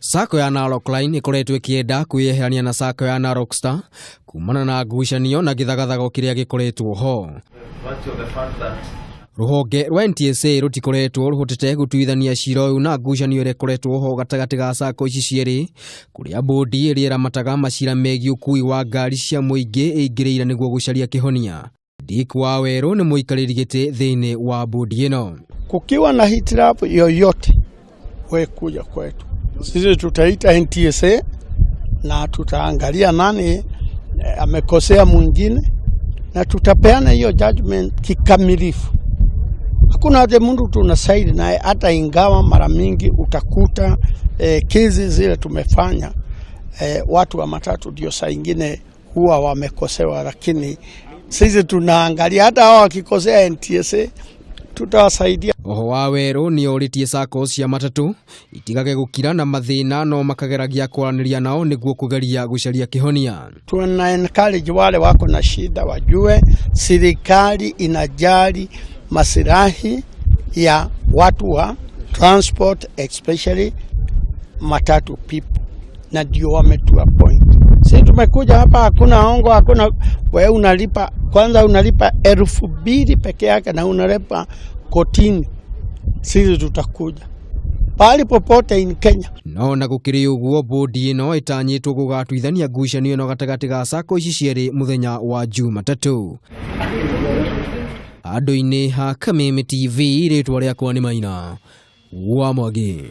Sacco ya Narok Line ikoretwo ikienda kuyeherania na Sacco ya Narok Star kumana na ngucanio na githagathago kiria gikoretwo ho. Ruhonge rwa NTSA rutikoretwo ruhotete gutuithania ciira uyu na ngucanio ire koretwo ho gatagati ga Sacco ici ciiri kuria Bondi iri ramataga maciira megi ukuui wa ngari cia muingi igirira niguo gucaria kihonia. Ndikwa Weru ni muikariri giti thiini wa Bondi ino. Kukiwa na hitilafu yoyote we kuja kwetu, sisi tutaita NTSA na tutaangalia nani amekosea mwingine na tutapeana hiyo judgment kikamilifu. Hakuna hata mtu tunasaidi naye, hata ingawa mara mingi utakuta kesi zile tumefanya watu wa matatu ndio saa nyingine huwa wamekosewa, lakini sisi tunaangalia hata hao wakikosea NTSA tutawasaidia. Oho wa Weru ni oritie Sacco cia matatu itigage gukira na mathina no makageragia kwaraniria nao niguo kugeria gucaria kihonia. Tuna encourage wale wako na shida wajue serikali inajali maslahi ya watu wa transport, especially matatu people, na ndio wametua point. Sisi tumekuja hapa, hakuna hongo, hakuna wewe unalipa kwanza, unalipa 2,000 peke yake na unalipa kotini. Sisi tutakuja pali popote in Kenya. No na gukiri uguo Bondi ino itanyitwo gugatuithania ngucanio no gatagati ga Sacco ici ciiri muthenya wa Jumatatu. Andu-ini ha Kameme TV ritwa riakwa ni Maina wa Mwangi.